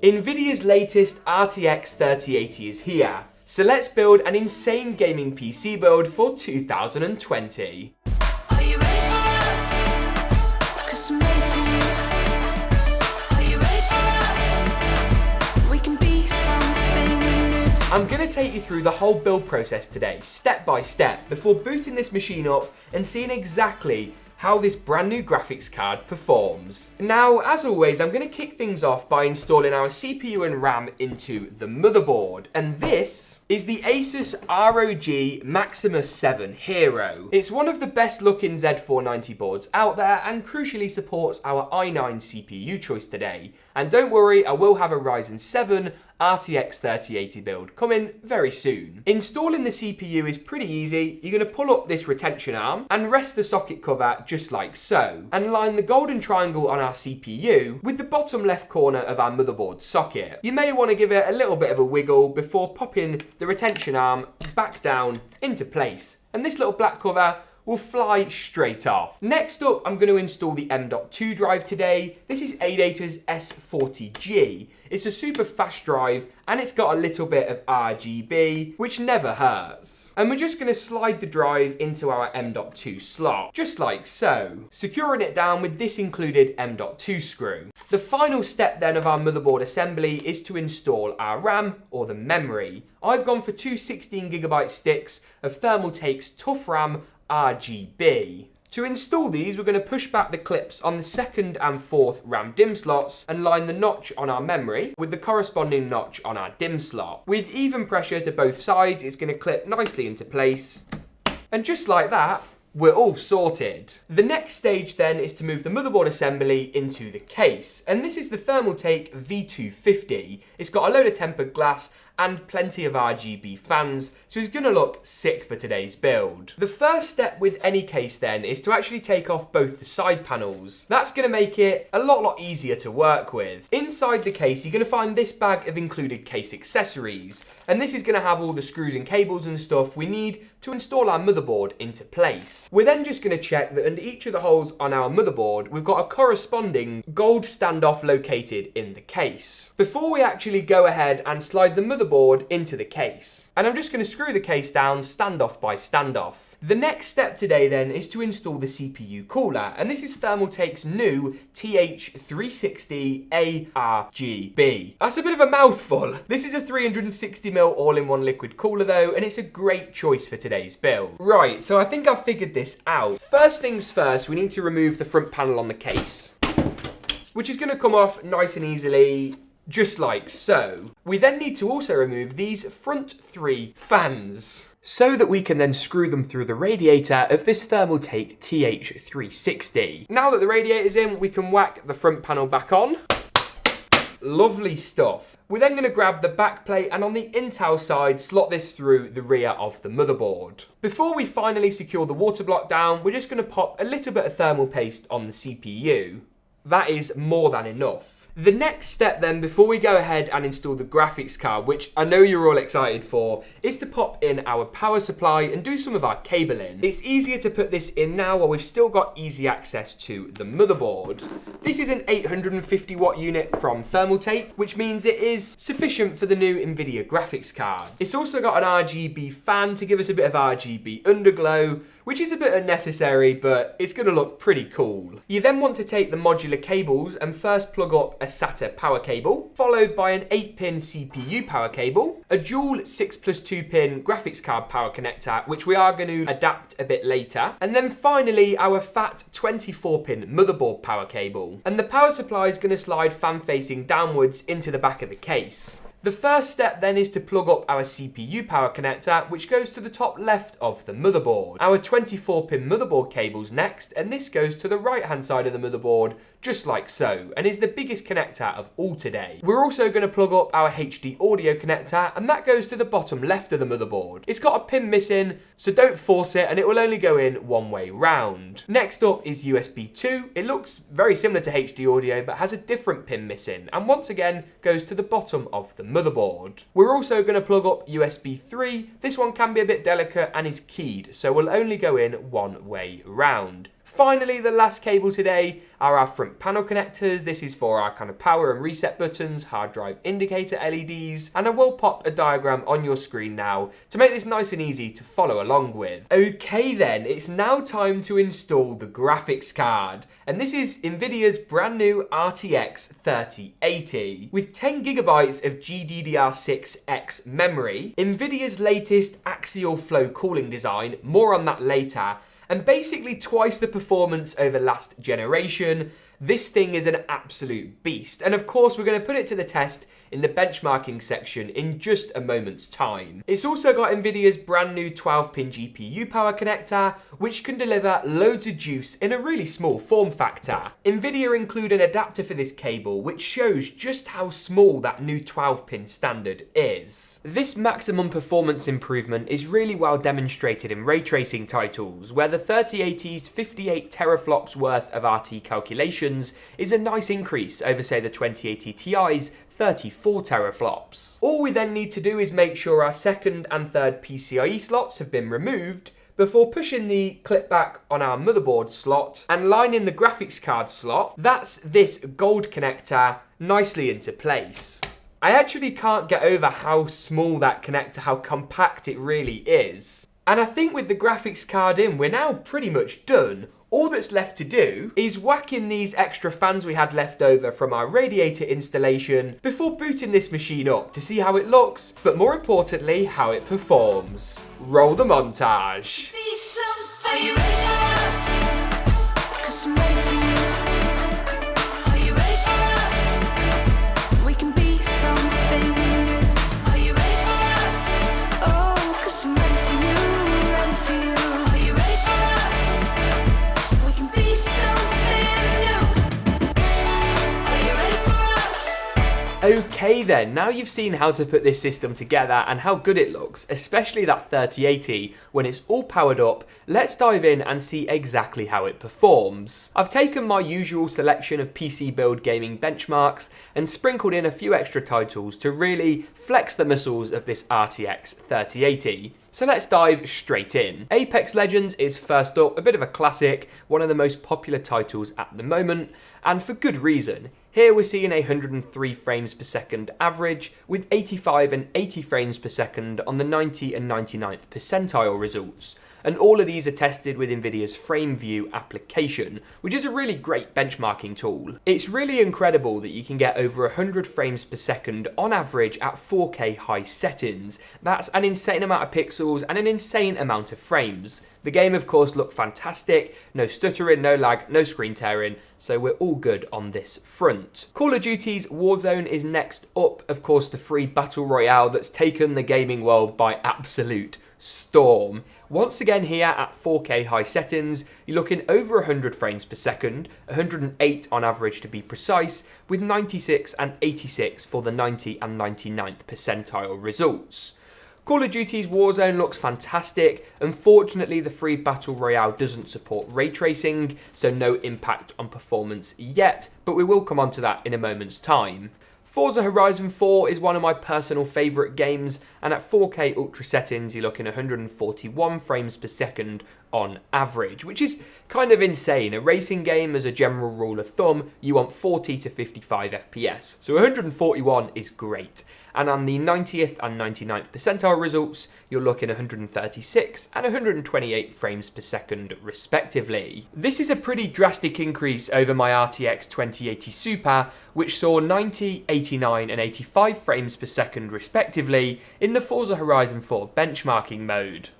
Nvidia's latest RTX 3080 is here, so let's build an insane gaming PC build for 2020. Are you ready for us? 'Cause I'm ready for you. Are you ready for us? We can be something new. I'm going to take you through the whole build process today, step by step, before booting this machine up and seeing exactly how this brand new graphics card performs. Now, as always, I'm going to kick things off by installing our CPU and RAM into the motherboard, and this is the Asus ROG Maximus 7 Hero. It's one of the best looking Z490 boards out there and crucially supports our i9 CPU choice today. And don't worry, I will have a Ryzen 7 RTX 3080 build coming very soon. Installing the CPU is pretty easy. You're going to pull up this retention arm and rest the socket cover just like so, and line the golden triangle on our CPU with the bottom left corner of our motherboard socket. You may want to give it a little bit of a wiggle before popping the retention arm back down into place. And this little black cover will fly straight off. Next up, I'm going to install the M.2 drive today. This is Adata's S40G. It's a super fast drive and it's got a little bit of RGB, which never hurts. And we're just going to slide the drive into our M.2 slot, just like so, securing it down with this included M.2 screw. The final step then of our motherboard assembly is to install our RAM, or the memory. I've gone for two 16GB sticks of Thermaltake's Tough RAM RGB. To install these, we're going to push back the clips on the second and fourth RAM DIMM slots and line the notch on our memory with the corresponding notch on our DIMM slot. With even pressure to both sides, it's going to clip nicely into place. And just like that, we're all sorted. The next stage then is to move the motherboard assembly into the case. And this is the Thermaltake V250. It's got a load of tempered glass and plenty of RGB fans, so it's going to look sick for today's build. The first step with any case then is to actually take off both the side panels. That's going to make it a lot easier to work with. Inside the case, you're going to find this bag of included case accessories, and this is going to have all the screws and cables and stuff we need to install our motherboard into place. We're then just going to check that under each of the holes on our motherboard, we've got a corresponding gold standoff located in the case. Before we actually go ahead and slide the motherboard into the case. And I'm just going to screw the case down standoff by standoff. The next step today then is to install the CPU cooler, and this is Thermaltake's new TH360 ARGB. That's a bit of a mouthful. This is a 360ml all-in-one liquid cooler though, and it's a great choice for today's build. Right, so I think I've figured this out. First things first, we need to remove the front panel on the case, which is going to come off nice and easily, just like so. We then need to also remove these front three fans, so that we can then screw them through the radiator of this Thermaltake TH360. Now that the radiator's in, we can whack the front panel back on. Lovely stuff. We're then going to grab the back plate and on the Intel side, slot this through the rear of the motherboard. Before we finally secure the water block down, we're just going to pop a little bit of thermal paste on the CPU. That is more than enough. The next step then, before we go ahead and install the graphics card, which I know you're all excited for, is to pop in our power supply and do some of our cabling. It's easier to put this in now while we've still got easy access to the motherboard. This is an 850 watt unit from Thermaltake, which means it is sufficient for the new Nvidia graphics card. It's also got an RGB fan to give us a bit of RGB underglow, which is a bit unnecessary, but it's going to look pretty cool. You then want to take the modular cables and first plug up a SATA power cable, followed by an 8-pin CPU power cable, a dual 6+2-pin graphics card power connector, which we are going to adapt a bit later, and then finally our fat 24-pin motherboard power cable. And the power supply is going to slide fan-facing downwards into the back of the case. The first step then is to plug up our CPU power connector, which goes to the top left of the motherboard. Our 24-pin motherboard cable's next, and this goes to the right-hand side of the motherboard, just like so, and is the biggest connector of all today. We're also going to plug up our HD audio connector, and that goes to the bottom left of the motherboard. It's got a pin missing, so don't force it, and it will only go in one way round. Next up is USB 2. It looks very similar to HD audio, but has a different pin missing, and once again goes to the bottom of the motherboard. We're also going to plug up USB 3. This one can be a bit delicate and is keyed, so will only go in one way round. Finally, the last cable today are our front panel connectors. This is for our kind of power and reset buttons, hard drive indicator LEDs, and I will pop a diagram on your screen now to make this nice and easy to follow along with. Okay then, it's now time to install the graphics card, and this is NVIDIA's brand new RTX 3080 with 10 gigabytes of GDDR6X memory, NVIDIA's latest axial flow cooling design, more on that later, and basically twice the performance over last generation. This thing is an absolute beast. And of course, we're going to put it to the test in the benchmarking section in just a moment's time. It's also got NVIDIA's brand new 12-pin GPU power connector, which can deliver loads of juice in a really small form factor. NVIDIA include an adapter for this cable, which shows just how small that new 12-pin standard is. This maximum performance improvement is really well demonstrated in ray tracing titles, where the 3080's 58 teraflops worth of RT calculations is a nice increase over, say, the 2080 Ti's 34 teraflops. All we then need to do is make sure our second and third PCIe slots have been removed before pushing the clip back on our motherboard slot and lining the graphics card slot, that's this gold connector, nicely into place. I actually can't get over how small that connector, how compact it really is. And I think with the graphics card in, we're now pretty much done. All that's left to do is whack in these extra fans we had left over from our radiator installation before booting this machine up to see how it looks, but more importantly, how it performs. Roll the montage. Be something. Are you ready for us? 'Cause I'm ready for you. Are you ready for us? We can be something. Are you ready for us? Oh, 'cause I'm ready for you, ready for you. Are you ready for us? We can be something new. Are you ready for us? Okay then, now you've seen how to put this system together and how good it looks, especially that 3080 when it's all powered up, let's dive in and see exactly how it performs. I've taken my usual selection of PC build gaming benchmarks and sprinkled in a few extra titles to really flex the muscles of this RTX 3080. So let's dive straight in. Apex Legends is first up, a bit of a classic, one of the most popular titles at the moment, and for good reason. Here we're seeing 103 frames per second average, with 85 and 80 frames per second on the 90 and 99th percentile results. And all of these are tested with NVIDIA's FrameView application, which is a really great benchmarking tool. It's really incredible that you can get over 100 frames per second on average at 4K high settings. That's an insane amount of pixels and an insane amount of frames. The game, of course, looked fantastic, no stuttering, no lag, no screen tearing, so we're all good on this front. Call of Duty's Warzone is next up, of course, the free battle royale that's taken the gaming world by absolute storm. Once again here at 4K high settings, you're looking over 100 frames per second, 108 on average to be precise, with 96 and 86 for the 90 and 99th percentile results. Call of Duty's Warzone looks fantastic. Unfortunately, the free battle royale doesn't support ray tracing, so no impact on performance yet, but we will come on to that in a moment's time. Forza Horizon 4 is one of my personal favourite games, and at 4K ultra settings you're looking 141 frames per second on average, which is kind of insane. A racing game, as a general rule of thumb, you want 40 to 55 FPS, so 141 is great. And on the 90th and 99th percentile results, you're looking 136 and 128 frames per second respectively. This is a pretty drastic increase over my RTX 2080 Super, which saw 90, 89 and 85 frames per second respectively in the Forza Horizon 4 benchmarking mode.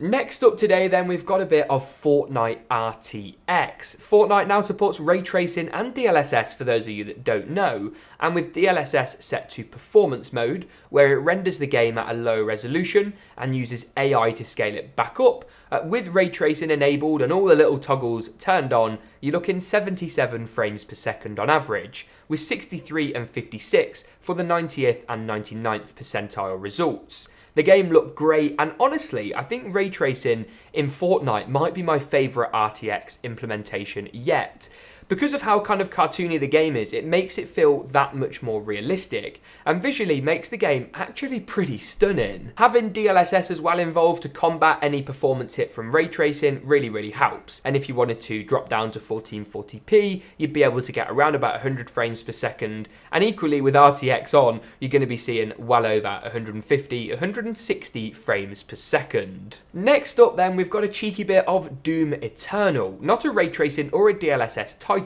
Next up today then, we've got a bit of Fortnite RTX. Fortnite now supports ray tracing and DLSS for those of you that don't know, and with DLSS set to performance mode, where it renders the game at a low resolution and uses AI to scale it back up, with ray tracing enabled and all the little toggles turned on, you're looking 77 frames per second on average, with 63 and 56 for the 90th and 99th percentile results. The game looked great, and honestly, I think ray tracing in Fortnite might be my favourite RTX implementation yet. Because of how kind of cartoony the game is, it makes it feel that much more realistic, and visually makes the game actually pretty stunning. Having DLSS as well involved to combat any performance hit from ray tracing really helps, and if you wanted to drop down to 1440p, you'd be able to get around about 100 frames per second, and equally with RTX on, you're going to be seeing well over 150, 160 frames per second. Next up then, we've got a cheeky bit of Doom Eternal. Not a ray tracing or a DLSS title,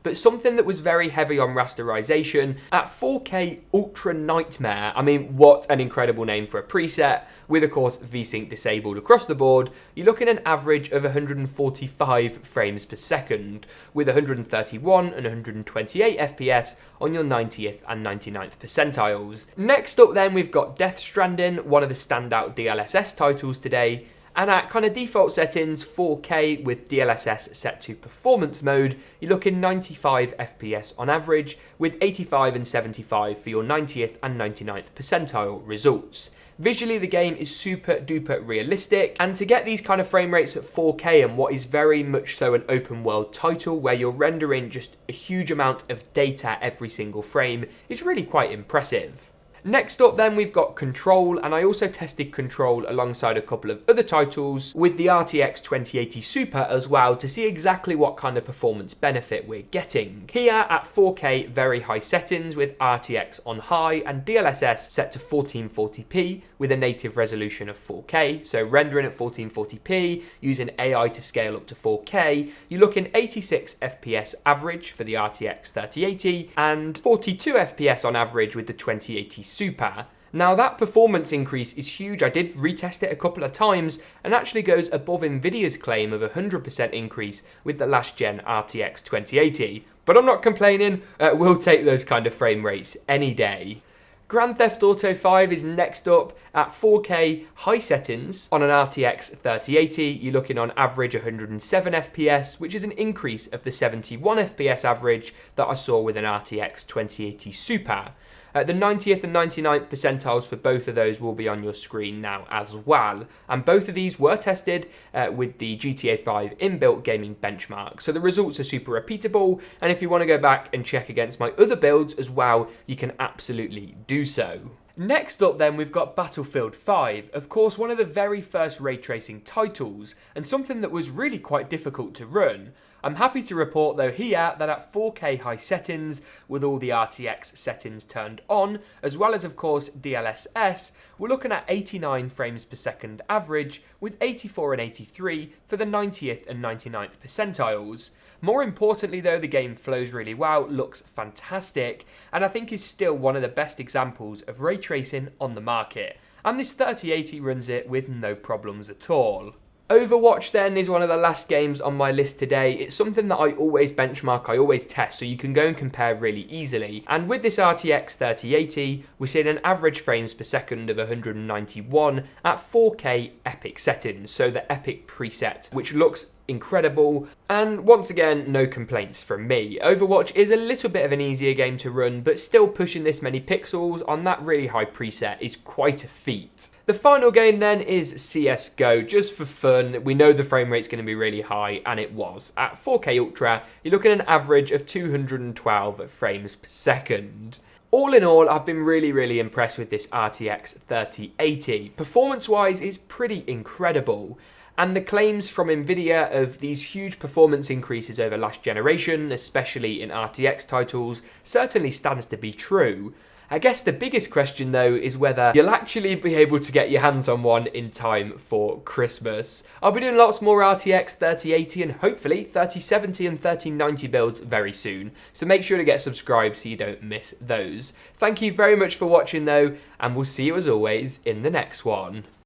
but something that was very heavy on rasterization at 4K Ultra Nightmare. I mean, what an incredible name for a preset, with of course VSync disabled across the board. You're looking at an average of 145 frames per second, with 131 and 128 FPS on your 90th and 99th percentiles. Next up then, we've got Death Stranding, one of the standout DLSS titles today, and at kind of default settings, 4K with DLSS set to performance mode, you're looking 95 FPS on average, with 85 and 75 for your 90th and 99th percentile results. Visually, the game is super duper realistic, and to get these kind of frame rates at 4K and what is very much so an open world title where you're rendering just a huge amount of data every single frame is really quite impressive. Next up then, we've got Control, and I also tested Control alongside a couple of other titles with the RTX 2080 Super as well to see exactly what kind of performance benefit we're getting. Here at 4K very high settings with RTX on high and DLSS set to 1440p with a native resolution of 4K, so rendering at 1440p, using AI to scale up to 4K, you're looking 86 FPS average for the RTX 3080 and 42 FPS on average with the 2080 Super. Now that performance increase is huge. I did retest it a couple of times and actually goes above Nvidia's claim of 100% increase with the last gen RTX 2080. But I'm not complaining, we'll take those kind of frame rates any day. Grand Theft Auto 5 is next up at 4K high settings on an RTX 3080. You're looking on average 107 FPS, which is an increase of the 71 FPS average that I saw with an RTX 2080 Super. The 90th and 99th percentiles for both of those will be on your screen now as well. And both of these were tested with the GTA 5 inbuilt gaming benchmark. So the results are super repeatable. And if you want to go back and check against my other builds as well, you can absolutely do so. Next up then, we've got Battlefield 5, of course one of the very first ray tracing titles, and something that was really quite difficult to run. I'm happy to report though here that at 4K high settings, with all the RTX settings turned on, as well as of course DLSS, we're looking at 89 frames per second average, with 84 and 83 for the 90th and 99th percentiles. More importantly though, the game flows really well, looks fantastic, and I think is still one of the best examples of ray tracing on the market. And this 3080 runs it with no problems at all. Overwatch then is one of the last games on my list today. It's something that I always benchmark, I always test, so you can go and compare really easily. And with this RTX 3080, we're seeing an average frames per second of 191 at 4K epic settings, so the epic preset, which looks incredible, and once again, no complaints from me. Overwatch is a little bit of an easier game to run, but still pushing this many pixels on that really high preset is quite a feat. The final game then is CSGO, just for fun. We know the frame rate's going to be really high, and it was. At 4K Ultra, you're looking at an average of 212 frames per second. All in all, I've been really impressed with this RTX 3080. Performance-wise, it's pretty incredible. And the claims from Nvidia of these huge performance increases over last generation, especially in RTX titles, certainly stands to be true. I guess the biggest question though is whether you'll actually be able to get your hands on one in time for Christmas. I'll be doing lots more RTX 3080 and hopefully 3070 and 3090 builds very soon, so make sure to get subscribed so you don't miss those. Thank you very much for watching though, and we'll see you as always in the next one.